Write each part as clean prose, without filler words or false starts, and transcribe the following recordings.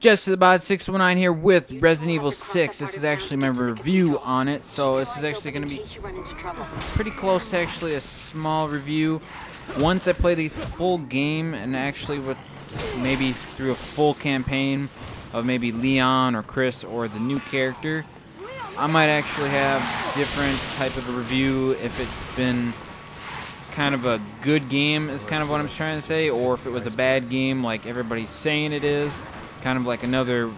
Jessethebod619 here with Resident Evil 6. This is actually my review on it, so this is actually going to be pretty close to actually a small review. Once I play the full game, and actually with maybe through a full campaign of maybe Leon or Chris or the new character, I might actually have different type of a review if it's been kind of a good game is kind of what I'm trying to say, or if it was a bad game like everybody's saying it is. Kind of like another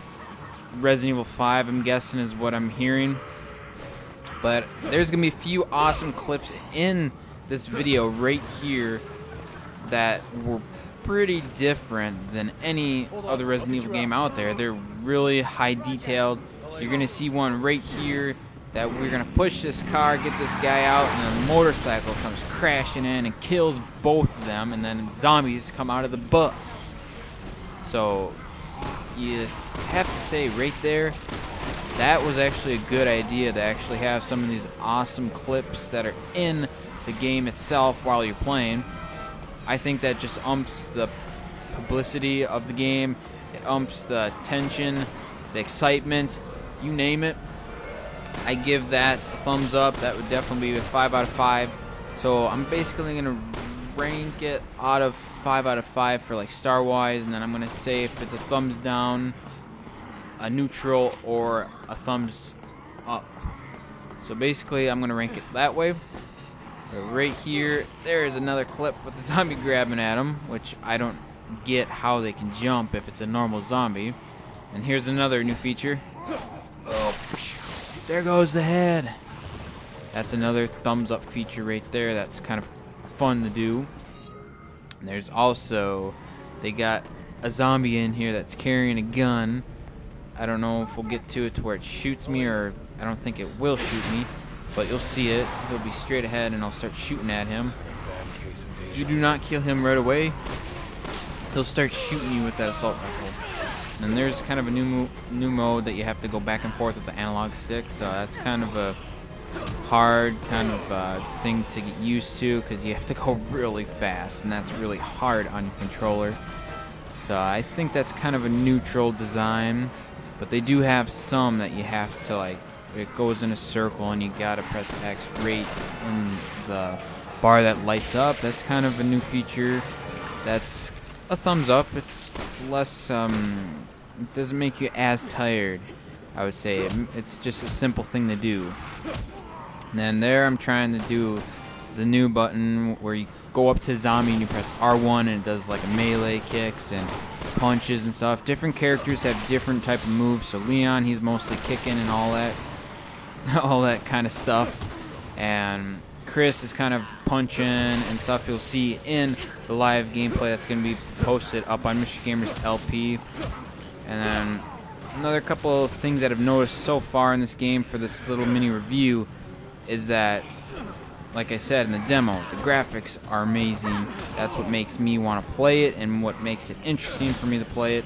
Resident Evil 5, I'm guessing, is what I'm hearing. But there's going to be a few awesome clips in this video right here that were pretty different than any other Resident Evil game out there. They're really high detailed. You're going to see one right here that we're going to push this car, get this guy out, and the motorcycle comes crashing in and kills both of them, and then zombies come out of the bus. So you have to say right there, that was actually a good idea to actually have some of these awesome clips that are in the game itself while you're playing. I think that just umps the publicity of the game, it umps the tension, the excitement, you name it. I give that a thumbs up. That would definitely be a 5 out of 5. So I'm basically going to rank it out of 5 out of 5 for like star wise, and then I'm gonna say if it's a thumbs down, a neutral, or a thumbs up. So basically I'm gonna rank it that way. But right here there is another clip with the zombie grabbing at him, which I don't get how they can jump if it's a normal zombie. And here's another new feature. Oh, there goes the head. That's another thumbs up feature right there. That's kind of fun to do. And there's also, they got a zombie in here that's carrying a gun. I don't know if we'll get to it to where it shoots me, or I don't think it will shoot me, but you'll see it. He'll be straight ahead and I'll start shooting at him. If you do not kill him right away, he'll start shooting you with that assault rifle. And there's kind of a new mode that you have to go back and forth with the analog stick, so that's kind of a hard kind of thing to get used to, because you have to go really fast, and that's really hard on your controller. So I think that's kind of a neutral design, but they do have some that you have to, like, it goes in a circle and you gotta press X right in the bar that lights up. That's kind of a new feature. That's a thumbs up. It's less it doesn't make you as tired, I would say. It's just a simple thing to do. And then there I'm trying to do the new button where you go up to zombie and you press R1 and it does like a melee kicks and punches and stuff. Different characters have different type of moves. So Leon, he's mostly kicking and all that kind of stuff. And Chris is kind of punching and stuff. You'll see in the live gameplay that's going to be posted up on Mr. Gamer's LP. And then another couple of things that I've noticed so far in this game for this little mini review is that, like I said in the demo, the graphics are amazing. That's what makes me want to play it and what makes it interesting for me to play it.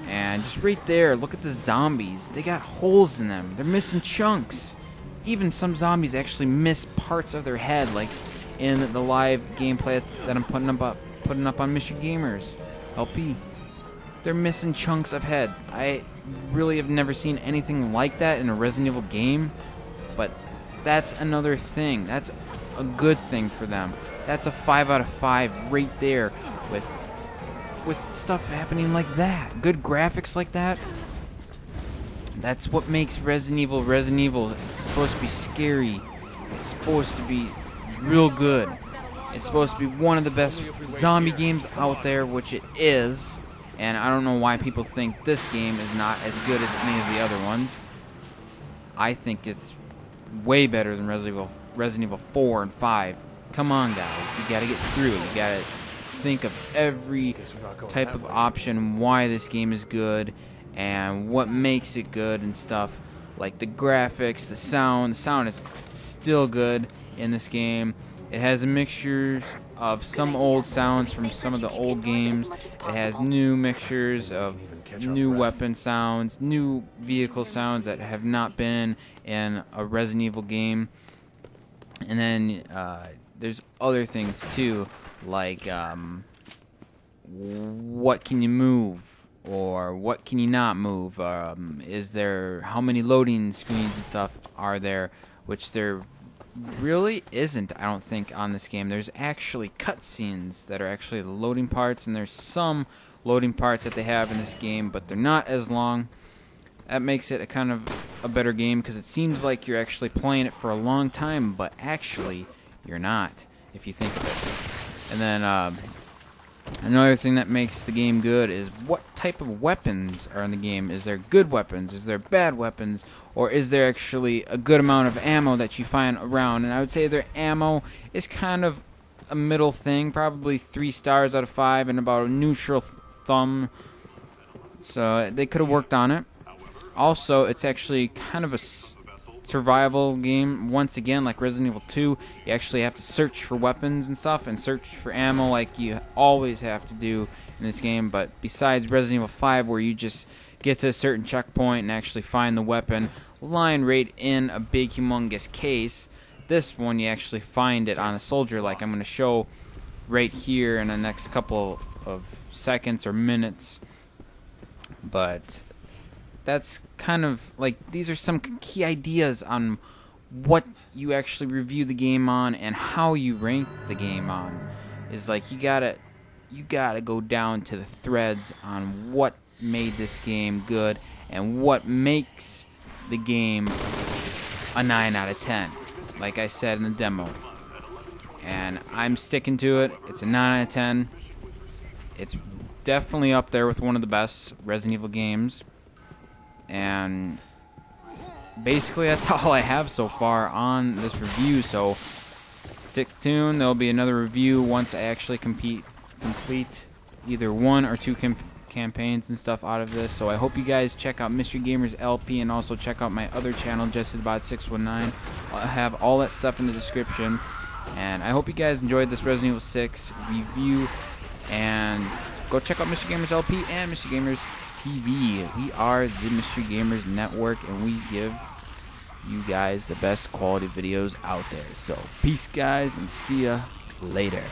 And just right there, look at the zombies. They got holes in them. They're missing chunks. Even some zombies actually miss parts of their head, like in the live gameplay that I'm putting up on Mr. Gamer's LP. They're missing chunks of head. I really have never seen anything like that in a Resident Evil game, but that's another thing. That's a good thing for them. That's a 5 out of 5 right there with stuff happening like that. Good graphics like that. That's what makes Resident Evil Resident Evil. It's supposed to be scary. It's supposed to be real good. It's supposed to be one of the best zombie games out there, which it is. And I don't know why people think this game is not as good as any of the other ones. I think it's way better than Resident Evil 4 and 5. Come on, guys. You gotta get through it. You gotta think of every type of option, why this game is good, and what makes it good and stuff. Like the graphics, the sound. The sound is still good in this game. It has mixtures of some old sounds from some of the old games. It has new mixtures of new weapon sounds, new vehicle sounds that have not been in a Resident Evil game. And then there's other things too, like what can you move or what can you not move. Is there, how many loading screens and stuff are there, which there really isn't, I don't think, on this game. There's actually cutscenes that are actually the loading parts, and there's some loading parts that they have in this game, but they're not as long. That makes it a kind of a better game, because it seems like you're actually playing it for a long time, but actually you're not, if you think of it. And then another thing that makes the game good is what type of weapons are in the game. Is there good weapons? Is there bad weapons? Or is there actually a good amount of ammo that you find around? And I would say their ammo is kind of a middle thing, probably 3 stars out of 5 and about a neutral thumb. So they could have worked on it. Also, it's actually kind of a survival game. Once again, like Resident Evil 2, you actually have to search for weapons and stuff and search for ammo like you always have to do in this game. But besides Resident Evil 5, where you just get to a certain checkpoint and actually find the weapon lying right in a big humongous case, this one you actually find it on a soldier, like I'm going to show right here in the next couple of seconds or minutes. But that's kind of like, these are some key ideas on what you actually review the game on and how you rank the game on. Is like you gotta go down to the threads on what made this game good and what makes the game a 9 out of 10, like I said in the demo. And I'm sticking to it. It's a 9 out of 10. It's definitely up there with one of the best Resident Evil games. And basically that's all I have so far on this review, so stick tuned. There'll be another review once I actually complete either 1 or 2 campaigns and stuff out of this. So I hope you guys check out Mystery Gamers LP and also check out my other channel, Jessethebod619. I'll have all that stuff in the description. And I hope you guys enjoyed this Resident Evil 6 review, and go check out Mystery Gamers LP and Mystery Gamers TV. We are the Mystery Gamers Network, and we give you guys the best quality videos out there. So peace, guys, and see ya later.